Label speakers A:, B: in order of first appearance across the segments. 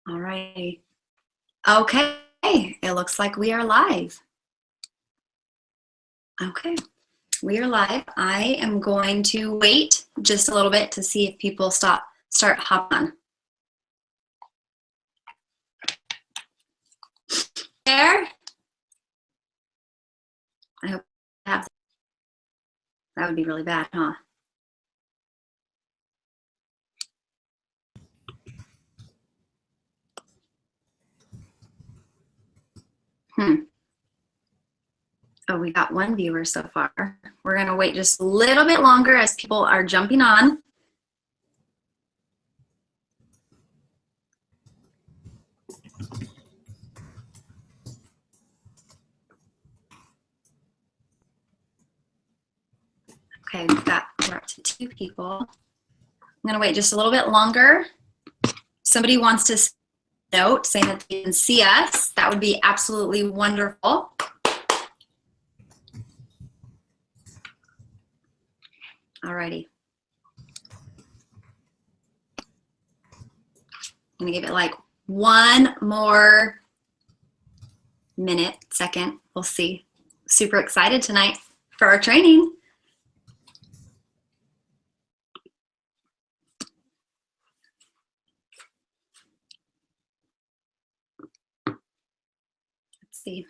A: All right. Okay, it looks like we are live. Okay, we are live. I am going to wait just a little bit to see if people start hopping on. There. I hope I have. That would be really bad, huh? Oh, we got one viewer so far. We're going to wait just a little bit longer as people are jumping on. Okay, we're up to 2 people. I'm going to wait just a little bit longer. Somebody wants to note saying that they can see us. That would be absolutely wonderful. Alrighty. I'm gonna give it like one more minute, second. We'll see. Super excited tonight for our training. Let's see.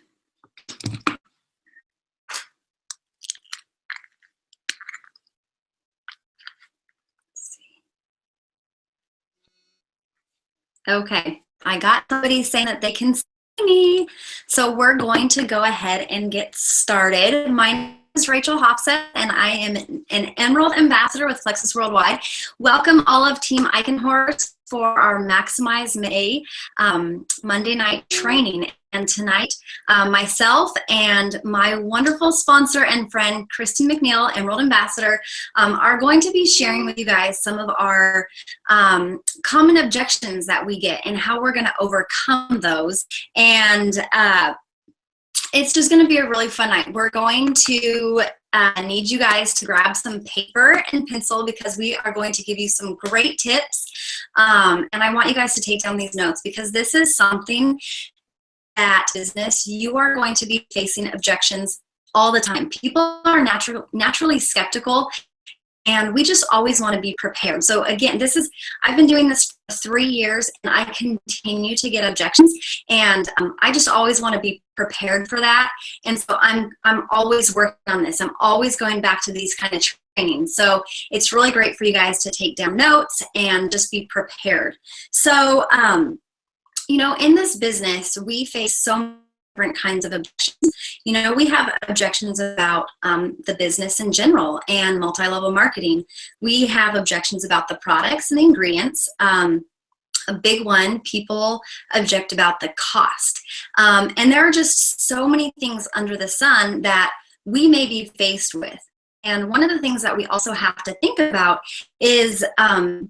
A: Okay, I got somebody saying that they can see me. So we're going to go ahead and get started. My name is Rachel Hofstedt, and I am an Emerald Ambassador with Plexus Worldwide. Welcome all of Team Eichenhorst for our Maximize May Monday night training. And tonight, myself and my wonderful sponsor and friend, Kristen McNeil, Emerald Ambassador, are going to be sharing with you guys some of our common objections that we get and how we're going to overcome those. And it's just going to be a really fun night. We're going to need you guys to grab some paper and pencil because we are going to give you some great tips. And I want you guys to take down these notes because this is something that business you are going to be facing objections all the time. People are naturally skeptical, and we just always want to be prepared. So again, I've been doing this for 3 years, and I continue to get objections, and I just always want to be prepared for that. And so I'm always working on this. I'm always going back to these kind of trainings. So it's really great for you guys to take down notes and just be prepared. So, you know, in this business, we face so many different kinds of objections. You know, we have objections about the business in general and multi-level marketing. We have objections about the products and the ingredients. A big one, people object about the cost. And there are just so many things under the sun that we may be faced with. And one of the things that we also have to think about is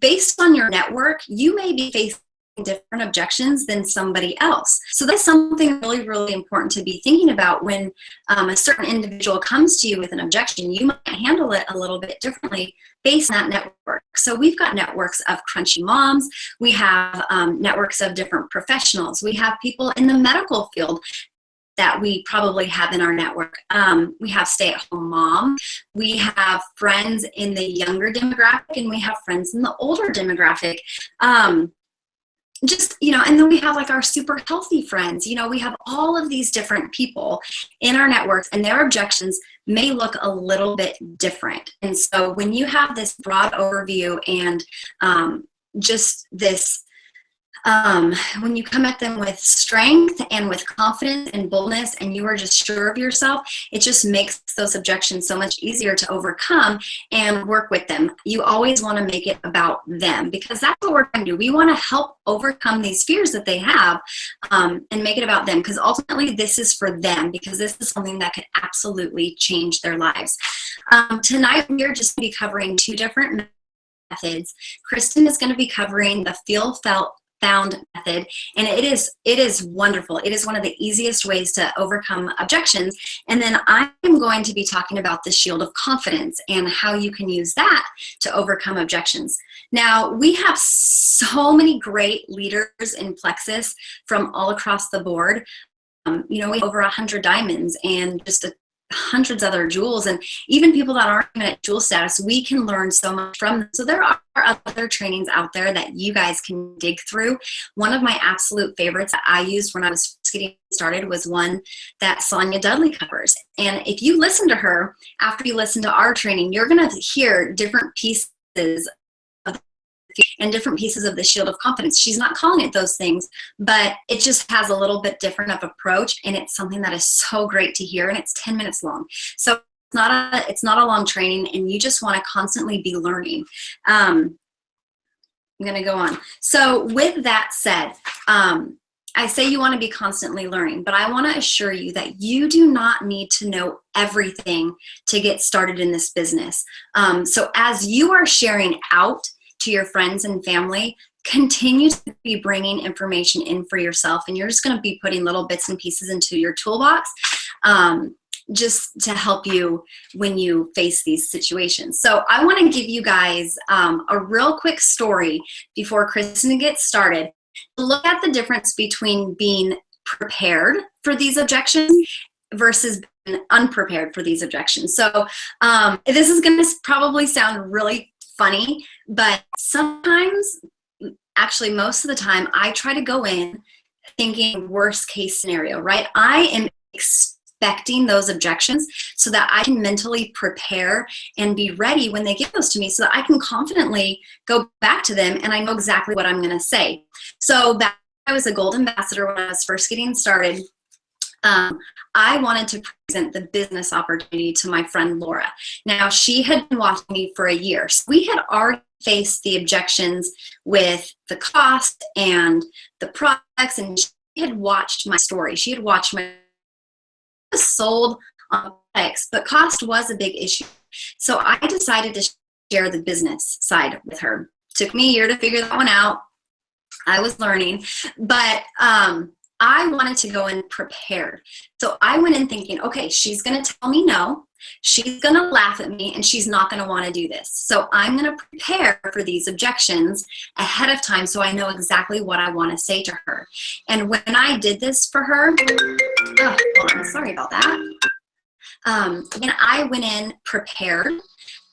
A: based on your network, you may be facing different objections than somebody else. So that's something really, really important to be thinking about when a certain individual comes to you with an objection. You might handle it a little bit differently based on that network. So we've got networks of crunchy moms. We have networks of different professionals. We have people in the medical field that we probably have in our network. We have stay-at-home moms. We have friends in the younger demographic, and we have friends in the older demographic. Just, you know, and then we have like our super healthy friends. You know, we have all of these different people in our networks, and their objections may look a little bit different. And so when you have this broad overview and just this, when you come at them with strength and with confidence and boldness, and you are just sure of yourself, it just makes those objections so much easier to overcome and work with them. You always want to make it about them because that's what we're going to do. We want to help overcome these fears that they have and make it about them, because ultimately this is for them, because this is something that could absolutely change their lives. Tonight we are just going to be covering 2 different methods. Kristen is going to be covering the feel, felt, found method, and it is wonderful. It is one of the easiest ways to overcome objections. And then I'm going to be talking about the shield of confidence and how you can use that to overcome objections. Now, we have so many great leaders in Plexus from all across the board. You know, we have over 100 diamonds and just hundreds of other jewels, and even people that aren't even at jewel status, we can learn so much from them. So there are other trainings out there that you guys can dig through. One of my absolute favorites that I used when I was getting started was one that Sonia Dudley covers. And if you listen to her after you listen to our training, you're going to hear different pieces and different pieces of the shield of confidence. She's not calling it those things, but it just has a little bit different of approach, and it's something that is so great to hear, and it's 10 minutes long. So it's not a long training, and you just want to constantly be learning. I'm going to go on. So with that said, I say you want to be constantly learning, but I want to assure you that you do not need to know everything to get started in this business. So as you are sharing out to your friends and family, continue to be bringing information in for yourself, and you're just going to be putting little bits and pieces into your toolbox just to help you when you face these situations. So I want to give you guys a real quick story before Kristen gets started. Look at the difference between being prepared for these objections versus being unprepared for these objections. So this is going to probably sound really funny, but sometimes, actually most of the time, I try to go in thinking worst case scenario, right? I am expecting those objections so that I can mentally prepare and be ready when they give those to me, so that I can confidently go back to them and I know exactly what I'm going to say. So back when I was a gold ambassador, when I was first getting started, I wanted to present the business opportunity to my friend Laura. Now, she had been watching me for a year. So we had already faced the objections with the cost and the products, and she had watched my story. She had watched my sold on products, but cost was a big issue. So I decided to share the business side with her. Took me a year to figure that one out. I was learning, but I wanted to go in prepared. So I went in thinking, okay, she's going to tell me no, she's going to laugh at me, and she's not going to want to do this. So I'm going to prepare for these objections ahead of time so I know exactly what I want to say to her. And when I did this for her, oh, hold on, sorry about that. When I went in prepared,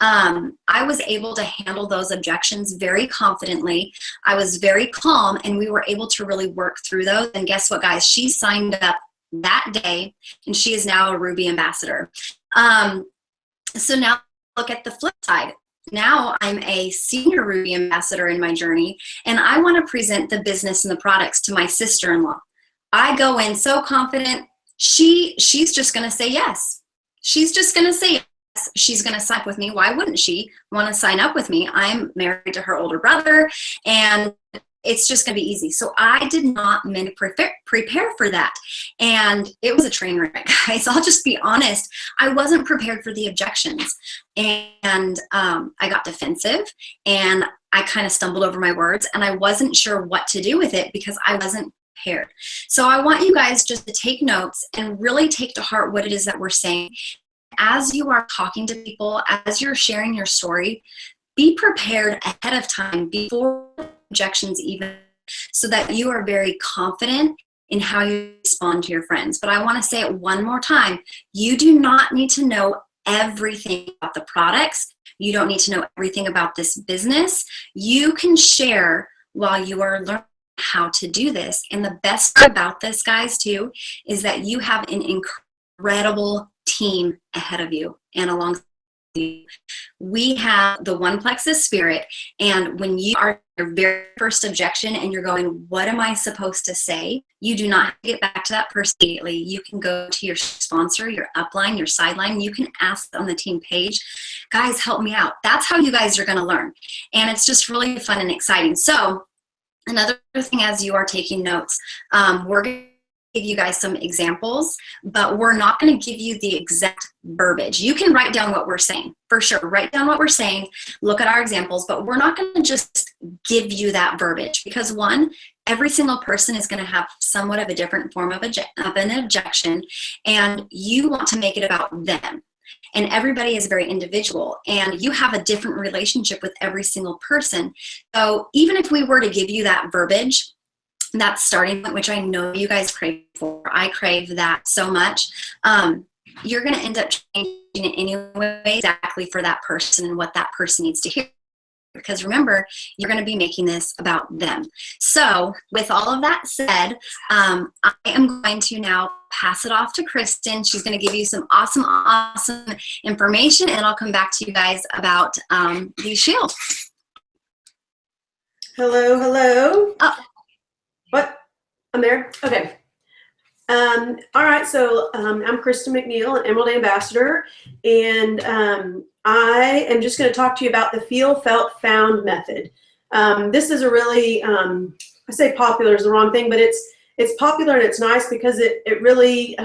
A: I was able to handle those objections very confidently. I was very calm, and we were able to really work through those. And guess what, guys? She signed up that day, and she is now a Ruby ambassador. So now look at the flip side. Now I'm a senior Ruby ambassador in my journey, and I want to present the business and the products to my sister-in-law. I go in so confident. She's just going to say yes. She's just going to say yes. She's going to sign up with me. Why wouldn't she want to sign up with me? I'm married to her older brother, and it's just going to be easy. So I did not prepare for that. And it was a train wreck, guys. I'll just be honest. I wasn't prepared for the objections. And I got defensive, and I kind of stumbled over my words, and I wasn't sure what to do with it because I wasn't prepared. So I want you guys just to take notes and really take to heart what it is that we're saying. As you are talking to people, as you're sharing your story, be prepared ahead of time before objections even, so that you are very confident in how you respond to your friends. But I want to say it one more time. You do not need to know everything about the products. You don't need to know everything about this business. You can share while you are learning how to do this. And the best part about this, guys, too, is that you have an incredible team ahead of you and alongside you. We have the One Plexus spirit, and when you are your very first objection and you're going, what am I supposed to say? You do not have to get back to that person immediately. You can go to your sponsor, your upline, your sideline. You can ask on the team page, guys, help me out. That's how you guys are going to learn, and it's just really fun and exciting. So another thing, as you are taking notes, we're going give you guys some examples, but we're not going to give you the exact verbiage. You can write down what we're saying, for sure. Write down what we're saying, look at our examples, but we're not going to just give you that verbiage because, one, every single person is going to have somewhat of a different form of an objection, and you want to make it about them. And everybody is very individual, and you have a different relationship with every single person. So even if we were to give you that verbiage, that starting point, which I know you guys crave for, I crave that so much, you're going to end up changing it anyway exactly for that person and what that person needs to hear. Because remember, you're going to be making this about them. So with all of that said, I am going to now pass it off to Kristen. She's going to give you some awesome information, and I'll come back to you guys about these shields.
B: Hello. Oh. What? I'm there? Okay. All right, so I'm Kristen McNeil, an Emerald Ambassador, and I am just going to talk to you about the Feel, Felt, Found method. This is a really, I say popular is the wrong thing, but it's popular and it's nice because it really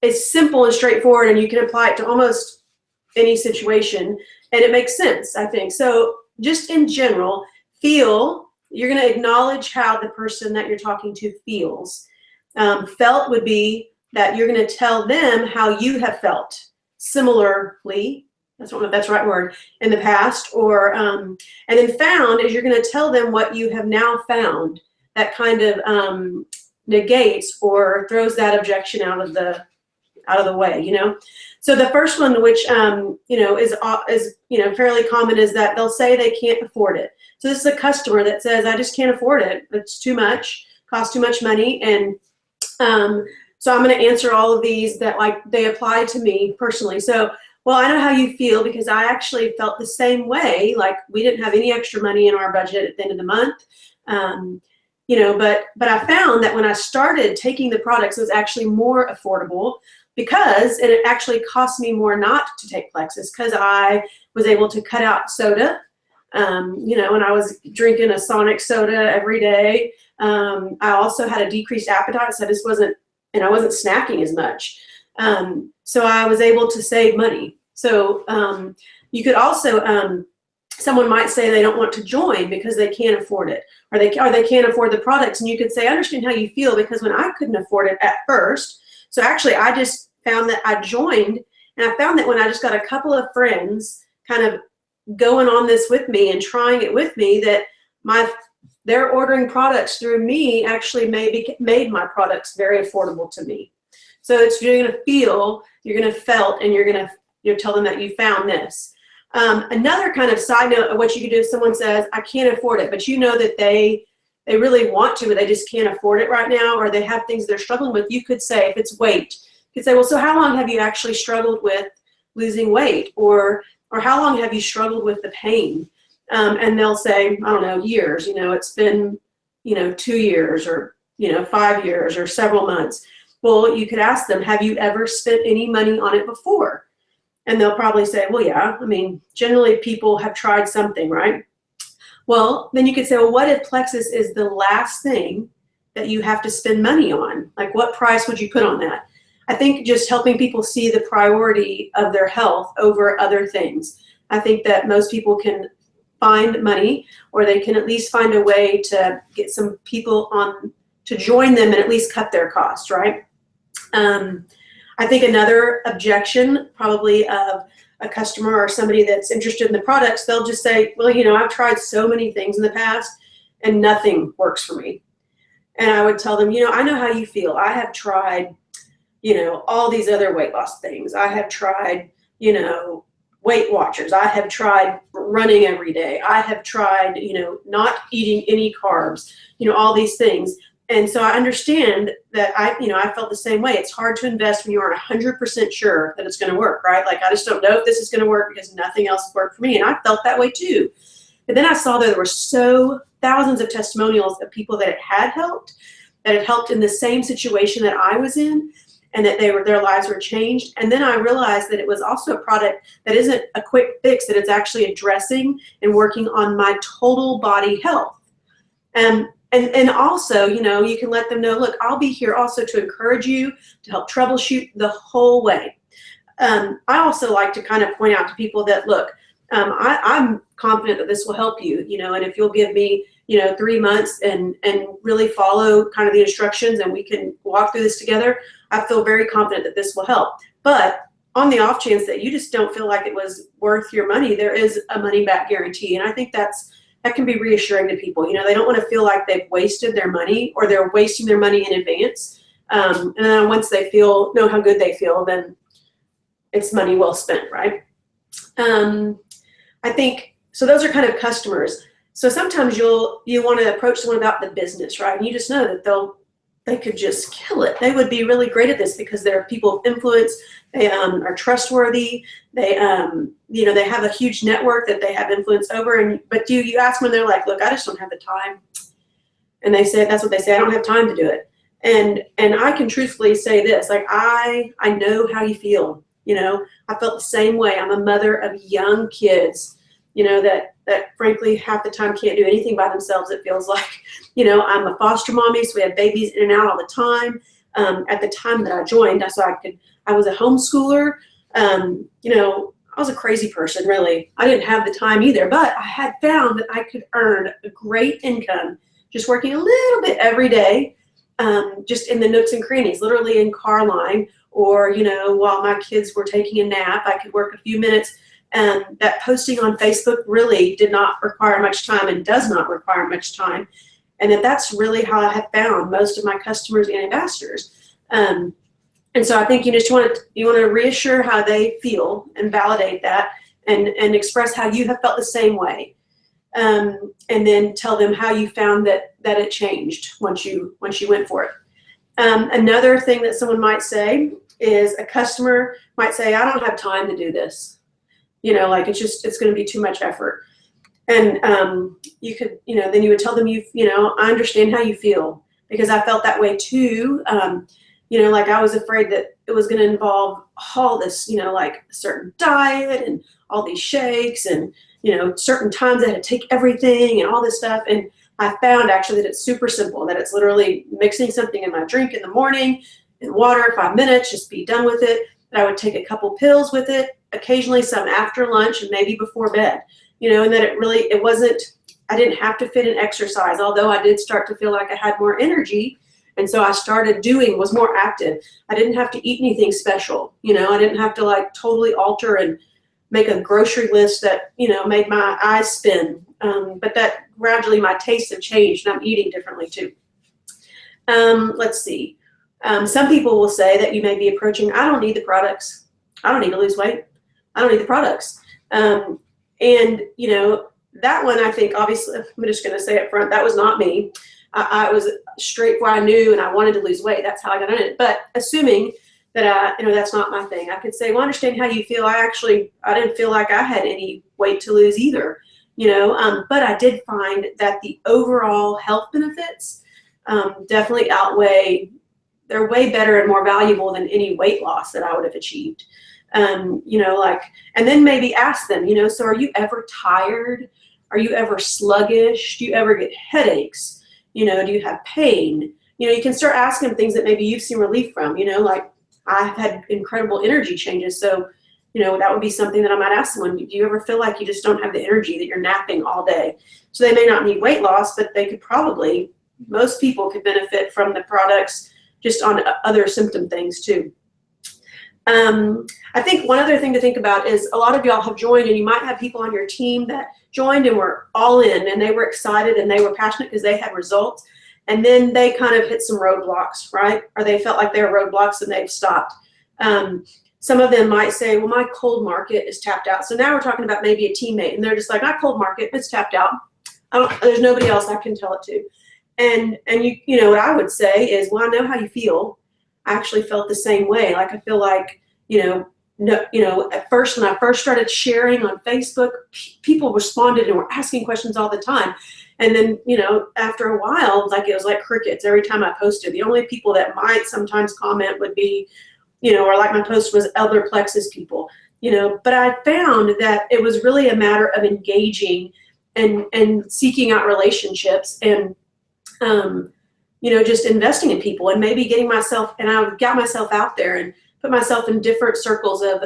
B: is simple and straightforward, and you can apply it to almost any situation, and it makes sense, I think. So just in general, feel. You're going to acknowledge how the person that you're talking to feels. Felt would be that you're going to tell them how you have felt similarly. I don't know if that's the right word, in the past. Or and then found is you're going to tell them what you have now found. That kind of negates or throws that objection out of the way. You know. So the first one, which you know is fairly common, is that they'll say they can't afford it. So this is a customer that says, I just can't afford it. It's too much, costs too much money. And so I'm going to answer all of these that they apply to me personally. So, well, I know how you feel because I actually felt the same way. Like we didn't have any extra money in our budget at the end of the month. You know, but I found that when I started taking the products, it was actually more affordable because it actually cost me more not to take Plexus because I was able to cut out soda. You know, when I was drinking a Sonic soda every day, I also had a decreased appetite, so I wasn't snacking as much. So I was able to save money. So you could also, someone might say they don't want to join because they can't afford it, or they can't afford the products, and you could say, I understand how you feel because when I couldn't afford it at first, so actually I just found that I joined, and I found that when I just got a couple of friends kind of going on this with me and trying it with me, that they're ordering products through me actually made my products very affordable to me. So you're going to feel, you're going to felt, and you're tell them that you found this. Another kind of side note of what you could do if someone says, I can't afford it, but you know that they really want to, but they just can't afford it right now, or they have things they're struggling with. You could say, if it's weight, you could say, well, so how long have you actually struggled with losing weight? Or how long have you struggled with the pain? And they'll say, I don't know, years. You know, it's been, 2 years or, 5 years or several months. Well, you could ask them, have you ever spent any money on it before? And they'll probably say, well, yeah. I mean, generally people have tried something, right? Well, then you could say, well, what if Plexus is the last thing that you have to spend money on? Like, what price would you put on that? I think just helping people see the priority of their health over other things. I think that most people can find money, or they can at least find a way to get some people on to join them and at least cut their costs, right? I think another objection probably of a customer or somebody that's interested in the products, they'll just say, well, I've tried so many things in the past and nothing works for me. And I would tell them, I know how you feel. I have tried, all these other weight loss things. I have tried, Weight Watchers. I have tried running every day. I have tried, not eating any carbs, all these things. And so I understand that I felt the same way. It's hard to invest when you aren't 100% sure that it's going to work, right? Like, I just don't know if this is going to work because nothing else worked for me. And I felt that way too. But then I saw that there were thousands of testimonials of people that it had helped in the same situation that I was in, and that their lives were changed. And then I realized that it was also a product that isn't a quick fix, that it's actually addressing and working on my total body health. And and also, you know, you can let them know, look, I'll be here also to encourage you, to help troubleshoot the whole way. I also like to kind of point out to people that, look, I'm confident that this will help you, you know, and if you'll give me, you know, 3 months and really follow kind of the instructions and we can walk through this together, I feel very confident that this will help. But on the off chance that you just don't feel like it was worth your money, there is a money back guarantee. And I think that can be reassuring to people. You know, they don't want to feel like they've wasted their money or they're wasting their money in advance. And then once they know how good they feel, then it's money well spent, right? I think, so those are kind of customers. So sometimes you want to approach someone about the business, right? And you just know that they could just kill it. They would be really great at this because they're people of influence. They are trustworthy. They, you know, they have a huge network that they have influence over. But you ask them, and they're like, look, I just don't have the time. And they say, that's what they say, I don't have time to do it. And I can truthfully say this, like, I know how you feel. You know, I felt the same way. I'm a mother of young kids, you know, that frankly half the time can't do anything by themselves, it feels like. You know, I'm a foster mommy, so we have babies in and out all the time. At the time that I joined, I was a homeschooler. You know, I was a crazy person, really. I didn't have the time either, but I had found that I could earn a great income just working a little bit every day, just in the nooks and crannies, literally in car line, or, you know, while my kids were taking a nap, I could work a few minutes. And that posting on Facebook really did not require much time and does not require much time. And that's really how I have found most of my customers and ambassadors. And so I think you want to reassure how they feel and validate that, and express how you have felt the same way. And then tell them how you found that it changed once you went for it. Another thing that someone might say is, a customer might say, I don't have time to do this. You know, like, it's going to be too much effort. And you could, you know, then you would tell them, you know, I understand how you feel, because I felt that way too. You know, like, I was afraid that it was going to involve all this, you know, like a certain diet and all these shakes and, you know, certain times I had to take everything and all this stuff. And I found actually that it's super simple, that it's literally mixing something in my drink in the morning and water, 5 minutes, just be done with it. And I would take a couple pills with it, occasionally some after lunch and maybe before bed, you know, and that it wasn't, I didn't have to fit in exercise, although I did start to feel like I had more energy. And so I was more active. I didn't have to eat anything special, you know, I didn't have to like totally alter and make a grocery list that, you know, made my eyes spin. But that gradually my tastes have changed and I'm eating differently too. Let's see. Some people will say that you may be approaching, I don't need the products. I don't need to lose weight. I don't need the products. And, you know, that one, I think, obviously, I'm just going to say up front, that was not me. I was straight where I knew and I wanted to lose weight. That's how I got in it. But assuming that, you know, that's not my thing, I could say, well, I understand how you feel. I didn't feel like I had any weight to lose either, you know, but I did find that the overall health benefits definitely outweigh, they're way better and more valuable than any weight loss that I would have achieved. You know, like, and then maybe ask them, you know, so are you ever tired? Are you ever sluggish? Do you ever get headaches? You know, do you have pain? You know, you can start asking them things that maybe you've seen relief from, you know, like, I've had incredible energy changes. So, you know, that would be something that I might ask someone. Do you ever feel like you just don't have the energy, that you're napping all day? So they may not need weight loss, but they could probably, most people could benefit from the products just on other symptom things too. I think one other thing to think about is, a lot of y'all have joined, and you might have people on your team that joined and were all in and they were excited and they were passionate because they had results, and then they kind of hit some roadblocks, right? Or they felt like they were roadblocks and they've stopped. Some of them might say, well, my cold market is tapped out. So now we're talking about maybe a teammate and they're just like, my cold market, it's tapped out. There's nobody else I can tell it to. And you know, what I would say is, well, I know how you feel. I actually felt the same way. Like, I feel like, you know, at first, when I first started sharing on Facebook, people responded and were asking questions all the time. And then, you know, after a while, like, it was like crickets every time I posted. The only people that might sometimes comment would be, you know, or like my post was elder plexus people, you know. But I found that it was really a matter of engaging and seeking out relationships. And just investing in people and maybe getting myself, and I got myself out there and put myself in different circles of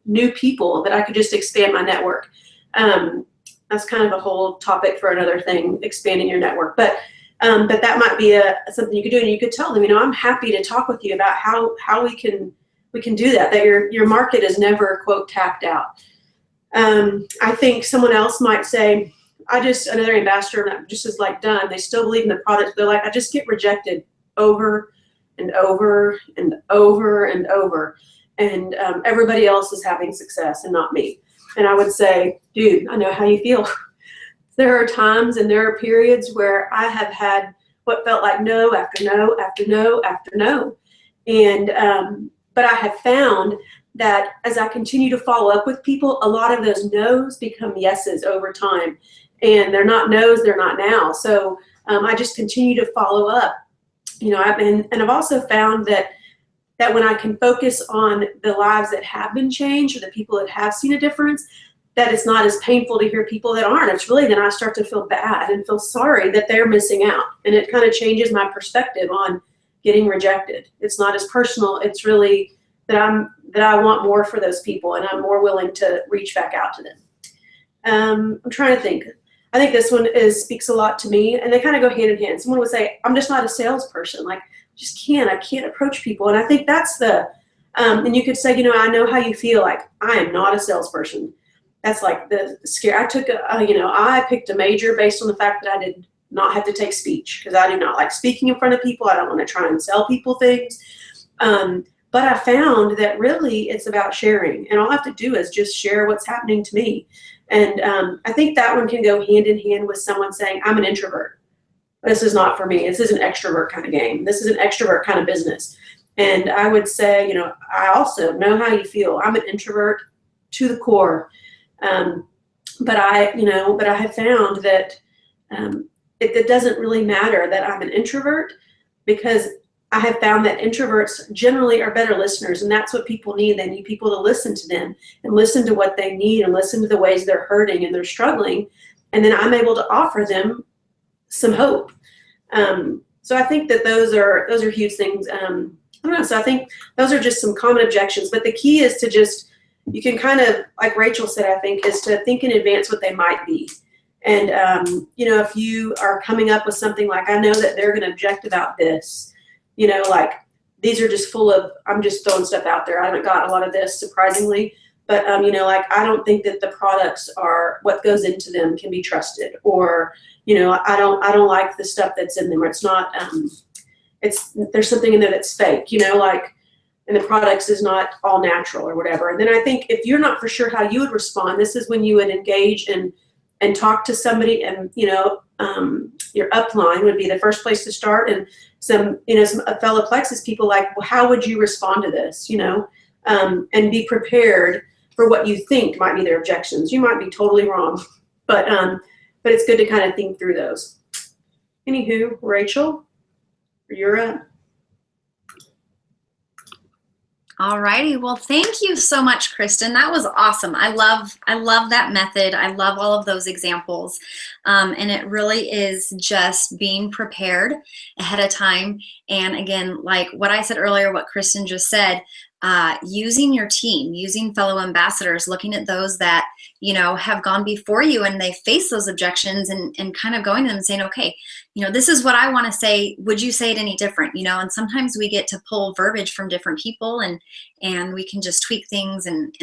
B: new people that I could just expand my network. That's kind of a whole topic for another thing, expanding your network. But that might be something you could do, and you could tell them, I'm happy to talk with you about how we can do that. That your market is never, quote, tapped out. I think someone else might say, another ambassador just is like done. They still believe in the product. They're like, I just get rejected over and over and over and over, and everybody else is having success and not me. And I would say, dude, I know how you feel. There are times and there are periods where I have had what felt like no after no after no after no. And but I have found that as I continue to follow up with people, a lot of those no's become yeses over time. And they're not no's, they're not now. So I just continue to follow up. I've also found that when I can focus on the lives that have been changed or the people that have seen a difference, that it's not as painful to hear people that aren't. It's really then I start to feel bad and feel sorry that they're missing out. And it kind of changes my perspective on getting rejected. It's not as personal. It's really that I want more for those people, and I'm more willing to reach back out to them. I'm trying to think. I think this one speaks a lot to me, and they kind of go hand in hand. Someone would say, I'm just not a salesperson. Like, I can't approach people. And I think that's and you could say, I know how you feel. Like, I am not a salesperson. That's like the scare. I picked a major based on the fact that I did not have to take speech, because I do not like speaking in front of people. I don't want to try and sell people things. But I found that really it's about sharing, and all I have to do is just share what's happening to me. And I think that one can go hand in hand with someone saying, I'm an introvert. This is not for me. This is an extrovert kind of game. This is an extrovert kind of business. And I would say, I also know how you feel. I'm an introvert to the core. But I have found that it doesn't really matter that I'm an introvert, because I have found that introverts generally are better listeners, and that's what people need. They need people to listen to them and listen to what they need and listen to the ways they're hurting and they're struggling. And then I'm able to offer them some hope. So I think that those are huge things. I don't know. So I think those are just some common objections, but the key is to you can kind of, like Rachel said, I think, is to think in advance what they might be. And, if you are coming up with something like, I know that they're going to object about this, like, these are just full of, I'm just throwing stuff out there. I haven't got a lot of this, surprisingly. But, like, I don't think that the products what goes into them can be trusted. Or, I don't like the stuff that's in them. Or it's not, there's something in there that's fake, like, and the products is not all natural or whatever. And then I think if you're not for sure how you would respond, this is when you would engage and talk to somebody, and, your upline would be the first place to start. And some fellow Plexus people, like, well, how would you respond to this, and be prepared for what you think might be their objections. You might be totally wrong, but it's good to kind of think through those. Anywho, Rachel, you're up.
A: Alrighty, well, thank you so much, Kristen. That was awesome. I love that method. I love all of those examples. And it really is just being prepared ahead of time. And again, like what I said earlier, what Kristen just said, using your team, using fellow ambassadors, looking at those that, have gone before you and they face those objections, and kind of going to them and saying, okay, this is what I want to say. Would you say it any different? And sometimes we get to pull verbiage from different people, and we can just tweak things. And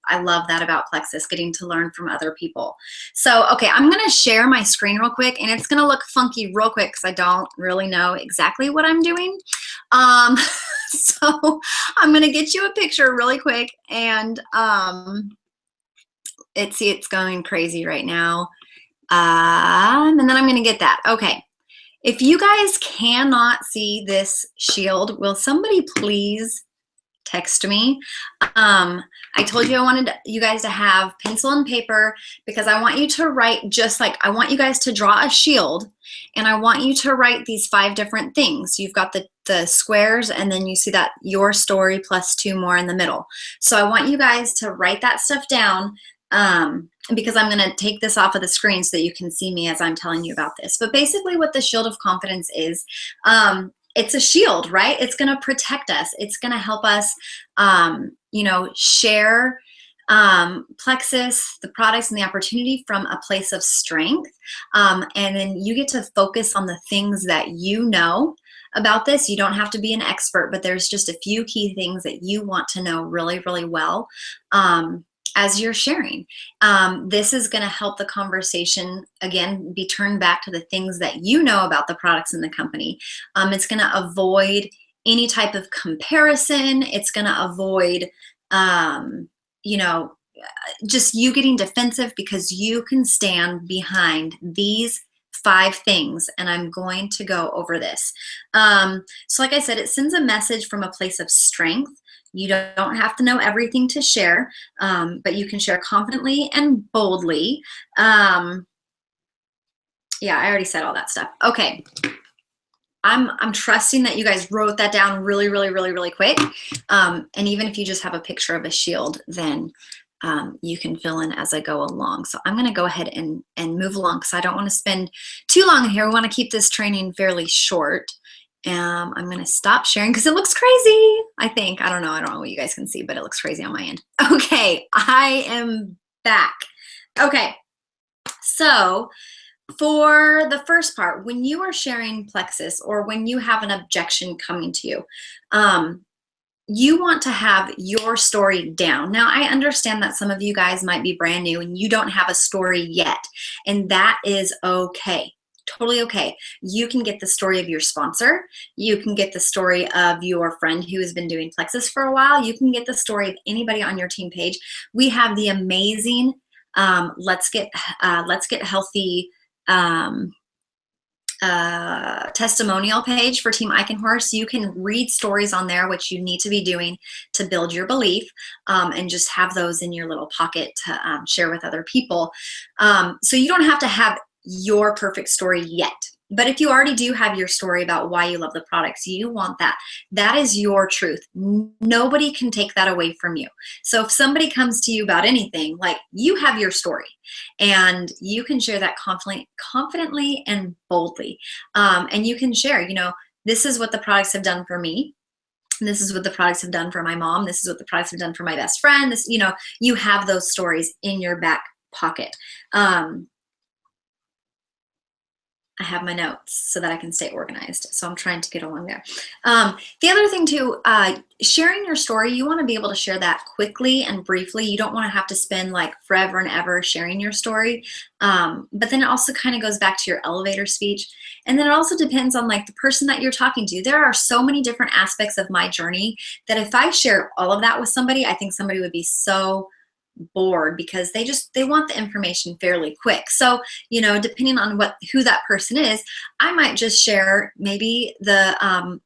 A: I love that about Plexus, getting to learn from other people. So, okay, I'm going to share my screen real quick, and it's going to look funky real quick because I don't really know exactly what I'm doing. So I'm going to get you a picture really quick, and it's going crazy right now. And then I'm going to get that. Okay. If you guys cannot see this shield, will somebody please text me? I told you I wanted you guys to have pencil and paper, because I want you to write, I want you guys to draw a shield, and I want you to write these 5 different things. You've got the squares, and then you see that your story plus 2 more in the middle. So I want you guys to write that stuff down. because I'm going to take this off of the screen so that you can see me as I'm telling you about this. But basically what the shield of confidence is, it's a shield, right? It's going to protect us. It's going to help us, you know, share Plexus, the products and the opportunity from a place of strength. And then you get to focus on the things that you know about this. You don't have to be an expert, but there's just a few key things that you want to know really, really well as you're sharing. This is going to help the conversation, again, be turned back to the things that you know about the products in the company. It's going to avoid any type of comparison. It's going to avoid you know, just you getting defensive, because you can stand behind these 5 things, and I'm going to go over this. So like I said, it sends a message from a place of strength. You don't have to know everything to share, but you can share confidently and boldly. Yeah, I already said all that stuff. Okay. I'm trusting that you guys wrote that down really, really, really, really quick. And even if you just have a picture of a shield, then you can fill in as I go along. So I'm going to go ahead and move along because I don't want to spend too long here. We want to keep this training fairly short. I'm going to stop sharing because it looks crazy, I think. I don't know what you guys can see, but it looks crazy on my end. Okay, I am back. Okay, so for the first part, when you are sharing Plexus or when you have an objection coming to you, you want to have your story down. Now, I understand that some of you guys might be brand new and you don't have a story yet, and that is okay. Totally okay. You can get the story of your sponsor. You can get the story of your friend who has been doing Plexus for a while. You can get the story of anybody on your team page. We have the amazing Let's Get Healthy testimonial page for Team Eichenhorst. You can read stories on there, which you need to be doing to build your belief, and just have those in your little pocket to share with other people. So you don't have to have your perfect story yet. But if you already do have your story about why you love the products, you want that. That is your truth. Nobody can take that away from you. So if somebody comes to you about anything, like, you have your story and you can share that confidently and boldly. And you can share, you know, this is what the products have done for me. This is what the products have done for my mom. This is what the products have done for my best friend. This, you know, you have those stories in your back pocket. I have my notes so that I can stay organized. So I'm trying to get along there. The other thing too, sharing your story, you want to be able to share that quickly and briefly. You don't want to have to spend like forever and ever sharing your story. But then it also kind of goes back to your elevator speech. And then it also depends on like the person that you're talking to. There are so many different aspects of my journey that if I shared all of that with somebody, I think somebody would be so bored because they want the information fairly quick. So, you know, depending on who that person is, I might just share maybe the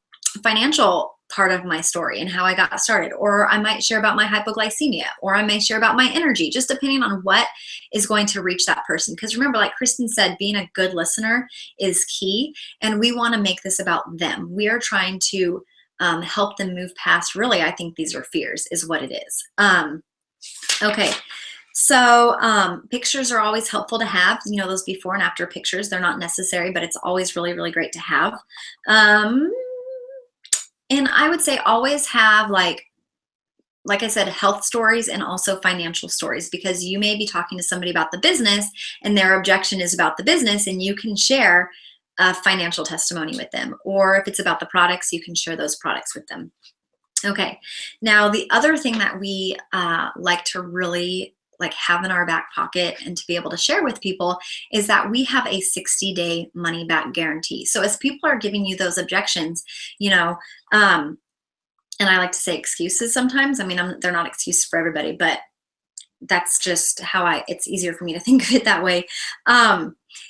A: financial part of my story and how I got started, or I might share about my hypoglycemia, or I may share about my energy, just depending on what is going to reach that person. Because remember, like Kristen said, being a good listener is key, and we want to make this about them. We are trying to help them move past, really, I think these are fears, is what it is. Okay, so pictures are always helpful to have, you know, those before and after pictures. They're not necessary, but it's always really, really great to have. And I would say always have, like I said, health stories and also financial stories, because you may be talking to somebody about the business and their objection is about the business, and you can share a financial testimony with them. Or if it's about the products, you can share those products with them. Okay, now the other thing that we like to really have in our back pocket and to be able to share with people is that we have a 60-day money back guarantee. So as people are giving you those objections, you know, and I like to say excuses sometimes. I mean, they're not excuses for everybody, but that's just how it's easier for me to think of it that way.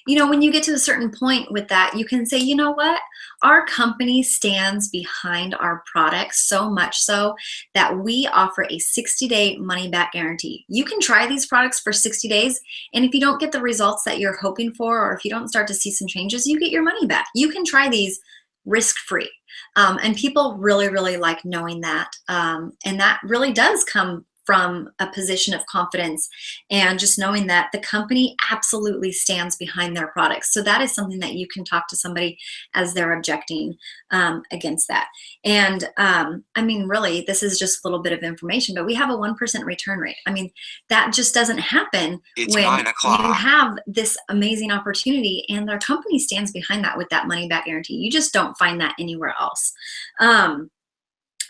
A: You know, when you get to a certain point with that, you can say, you know what? Our company stands behind our products so much so that we offer a 60-day money back guarantee. You can try these products for 60 days, and if you don't get the results that you're hoping for, or if you don't start to see some changes, you get your money back. You can try these risk-free. And people really, really like knowing that. And that really does come from a position of confidence and just knowing that the company absolutely stands behind their products. So that is something that you can talk to somebody as they're objecting against that. And I mean, really, this is just a little bit of information, but we have a 1% return rate. I mean, that just doesn't happen when you have this amazing opportunity and their company stands behind that with that money back guarantee. You just don't find that anywhere else.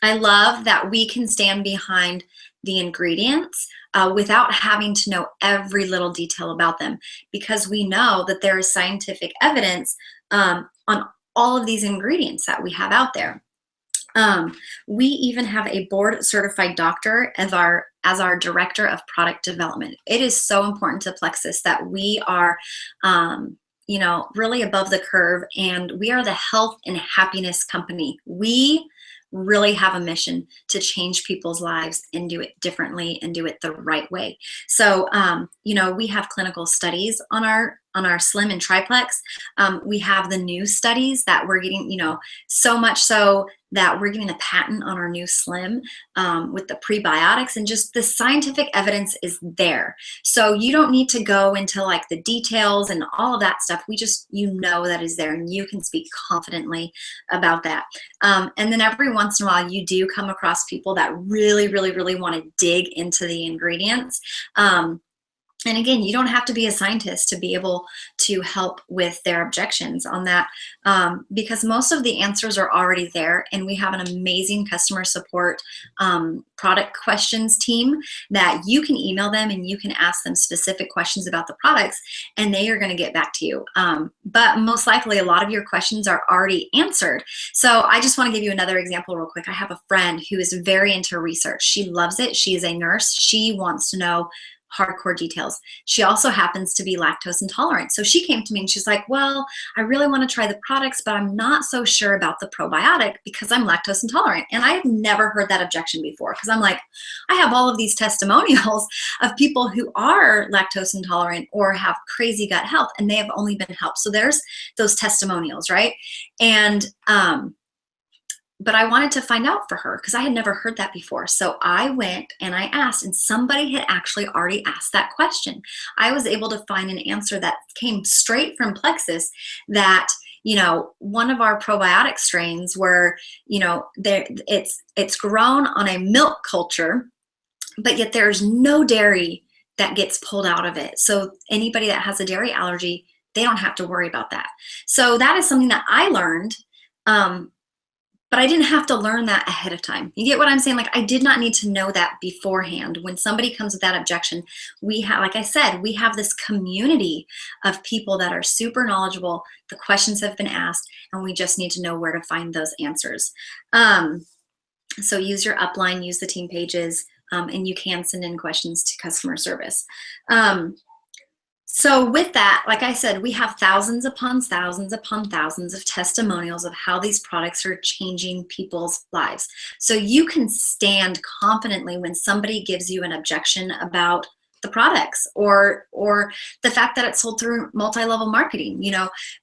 A: I love that we can stand behind the ingredients without having to know every little detail about them, because we know that there is scientific evidence on all of these ingredients that we have out there. We even have a board certified doctor as our director of product development. It is so important to Plexus that we are really above the curve, and we are the health and happiness company. We really have a mission to change people's lives and do it differently and do it the right way. So, we have clinical studies on our Slim and Triplex. We have the new studies that we're getting, so much so that we're getting a patent on our new Slim with the prebiotics, and just the scientific evidence is there. So you don't need to go into like the details and all of that stuff. We just, that is there, and you can speak confidently about that. And then every once in a while, you do come across people that really, really, really want to dig into the ingredients. And again, you don't have to be a scientist to be able to help with their objections on that, because most of the answers are already there, and we have an amazing customer support product questions team that you can email them and you can ask them specific questions about the products, and they are going to get back to you. But most likely a lot of your questions are already answered. So I just want to give you another example real quick. I have a friend who is very into research. She loves it. She is a nurse. She wants to know hardcore details. She also happens to be lactose intolerant. So she came to me and she's like, well, I really want to try the products, but I'm not so sure about the probiotic because I'm lactose intolerant. And I have never heard that objection before, because I'm like, I have all of these testimonials of people who are lactose intolerant or have crazy gut health, and they have only been helped. So there's those testimonials, right? And but I wanted to find out for her because I had never heard that before. So I went and I asked, and somebody had actually already asked that question. I was able to find an answer that came straight from Plexus, that, one of our probiotic strains where, it's grown on a milk culture, but yet there's no dairy that gets pulled out of it. So anybody that has a dairy allergy, they don't have to worry about that. So that is something that I learned, but I didn't have to learn that ahead of time. You get what I'm saying? Like, I did not need to know that beforehand. When somebody comes with that objection, we have, like I said, we have this community of people that are super knowledgeable. The questions have been asked, and we just need to know where to find those answers. So use your upline, use the team pages, and you can send in questions to customer service. So with that, like I said, we have thousands upon thousands upon thousands of testimonials of how these products are changing people's lives. So you can stand confidently when somebody gives you an objection about the products or the fact that it's sold through multi-level marketing.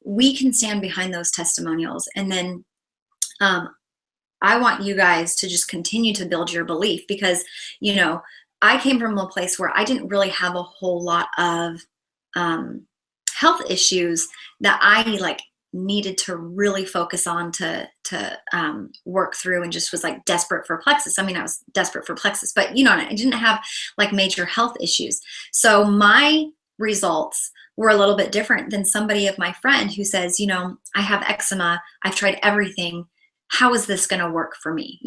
A: We can stand behind those testimonials. And then I want you guys to just continue to build your belief, because, I came from a place where I didn't really have a whole lot of health issues that I needed to really focus on to work through, and just was desperate for Plexus. I mean, I was desperate for Plexus, but I didn't have major health issues. So my results were a little bit different than somebody of my friend who says, I have eczema. I've tried everything. How is this going to work for me?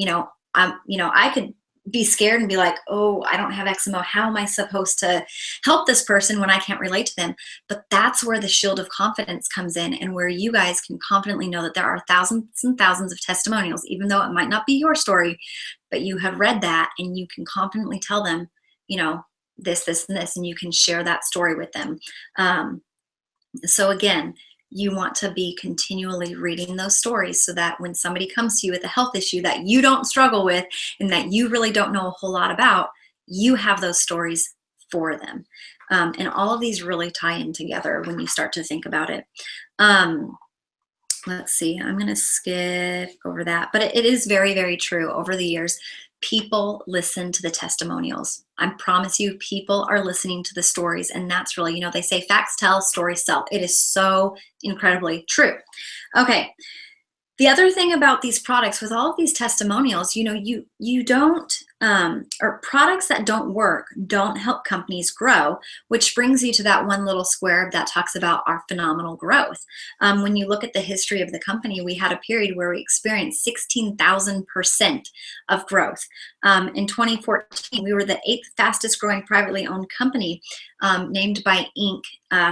A: I could be scared and be like, oh, I don't have eczema. How am I supposed to help this person when I can't relate to them? But that's where the shield of confidence comes in, and where you guys can confidently know that there are thousands and thousands of testimonials, even though it might not be your story, but you have read that and you can confidently tell them, this, this, and this, and you can share that story with them. So again, you want to be continually reading those stories so that when somebody comes to you with a health issue that you don't struggle with and that you really don't know a whole lot about, you have those stories for them. And all of these really tie in together when you start to think about it. let's see, I'm going to skip over that, but it is very, very true. Over the years, people listen to the testimonials. I promise you, people are listening to the stories, and that's really, you know, they say facts tell, stories sell. It is so incredibly true. Okay. The other thing about these products, with all of these testimonials, you know, you don't, or products that don't work don't help companies grow, which brings you to that one little square that talks about our phenomenal growth. When you look at the history of the company, we had a period where we experienced 16,000% of growth. In 2014, we were the 8th fastest growing privately owned company, named by Inc.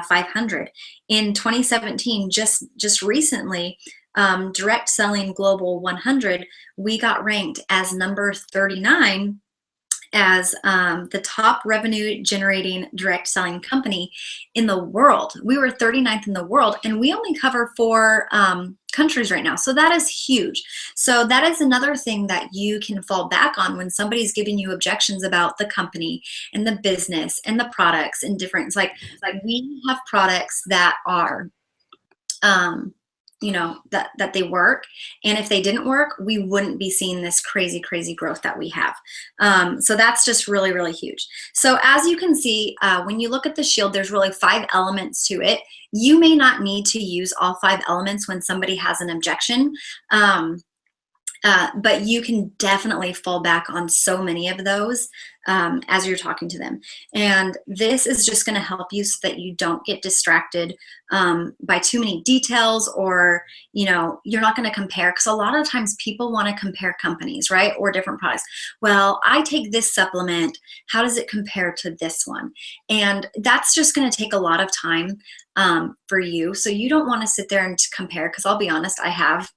A: 500. In 2017, just recently, Direct Selling Global 100, we got ranked as number 39 as the top revenue generating direct selling company in the world. We were 39th in the world, and we only cover 4 countries right now. So that is huge. So that is another thing that you can fall back on when somebody's giving you objections about the company and the business and the products and different, like we have products that are, you know, that they work, and if they didn't work, we wouldn't be seeing this crazy growth that we have. So that's just really, really huge. So as you can see, when you look at the shield, there's really 5 elements to it. You may not need to use all 5 elements when somebody has an objection, but you can definitely fall back on so many of those as you're talking to them. And this is just going to help you so that you don't get distracted by too many details, or, you know, you're not going to compare, because a lot of times people want to compare companies, right? Or different products. Well, I take this supplement. How does it compare to this one? And that's just going to take a lot of time for you. So you don't want to sit there and compare, because I'll be honest, I have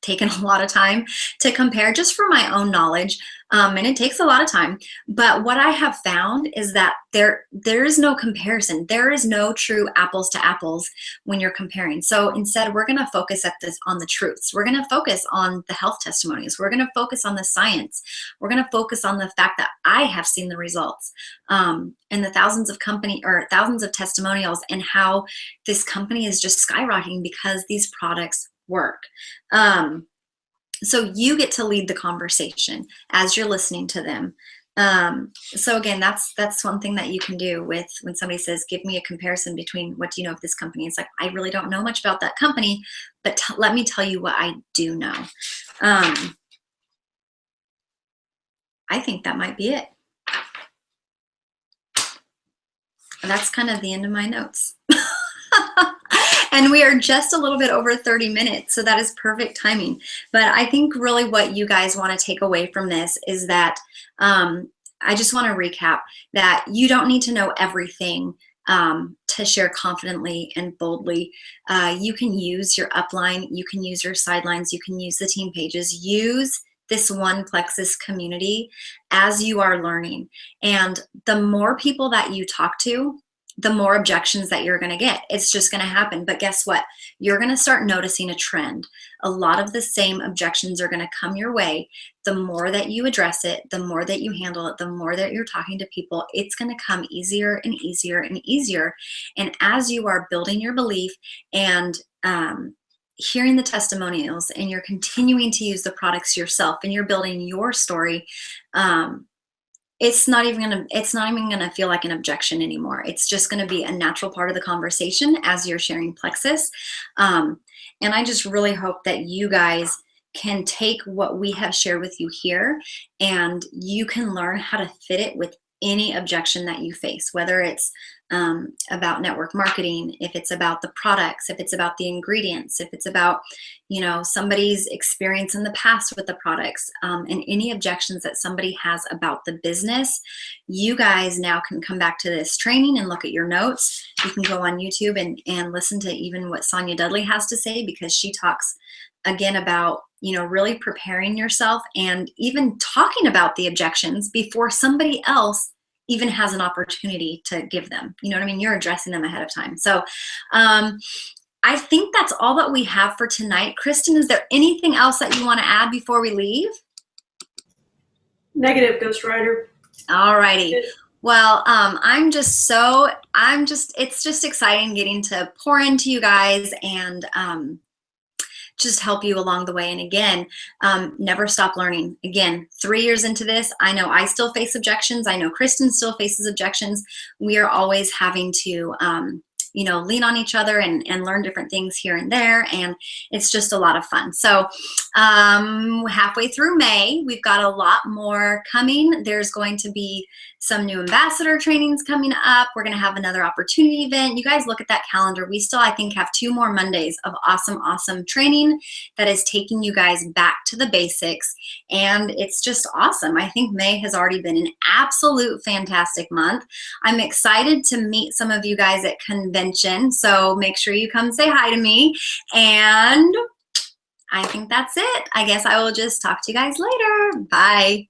A: taken a lot of time to compare just for my own knowledge, and it takes a lot of time. But what I have found is that there is no comparison. There is no true apples to apples when you're comparing. So instead, we're going to focus on the truths. We're going to focus on the health testimonies. We're going to focus on the science. We're going to focus on the fact that I have seen the results, and the thousands of testimonials, and how this company is just skyrocketing because these products work. So you get to lead the conversation as you're listening to them. So again, that's one thing that you can do with when somebody says, give me a comparison between what do you know of this company. It's like, I really don't know much about that company, but let me tell you what I do know. I think that might be it. That's kind of the end of my notes. And we are just a little bit over 30 minutes, so that is perfect timing. But I think really what you guys want to take away from this is that I just want to recap that you don't need to know everything to share confidently and boldly. You can use your upline, you can use your sidelines, you can use the team pages. Use this one Plexus community as you are learning. And the more people that you talk to, the more objections that you're going to get. It's just going to happen. But guess what? You're going to start noticing a trend. A lot of the same objections are going to come your way. The more that you address it, the more that you handle it, the more that you're talking to people, it's going to come easier and easier and easier. And as you are building your belief and hearing the testimonials, and you're continuing to use the products yourself, and you're building your story, it's not even gonna feel like an objection anymore. It's just gonna be a natural part of the conversation as you're sharing Plexus. And I just really hope that you guys can take what we have shared with you here, and you can learn how to fit it with any objection that you face, whether it's about network marketing, if it's about the products, if it's about the ingredients, if it's about, you know, somebody's experience in the past with the products, and any objections that somebody has about the business. You guys now can come back to this training and look at your notes. You can go on YouTube and listen to even what Sonia Dudley has to say, because she talks again about, you know, really preparing yourself and even talking about the objections before somebody else even has an opportunity to give them. You know what I mean? You're addressing them ahead of time. So I think that's all that we have for tonight. Kristen, is there anything else that you want to add before we leave?
B: Negative, Ghost Rider.
A: All righty. Well, it's just exciting getting to pour into you guys and just help you along the way. And again, never stop learning. Again, 3 years into this, I know I still face objections. I know Kristen still faces objections. We are always having to, lean on each other and learn different things here and there. And it's just a lot of fun. So halfway through May, we've got a lot more coming. There's going to be some new ambassador trainings coming up. We're going to have another opportunity event. You guys look at that calendar. We still, I think, have 2 more Mondays of awesome training that is taking you guys back to the basics. And it's just awesome. I think May has already been an absolute fantastic month. I'm excited to meet some of you guys at convention. So make sure you come say hi to me. And I think that's it. I guess I will just talk to you guys later. Bye.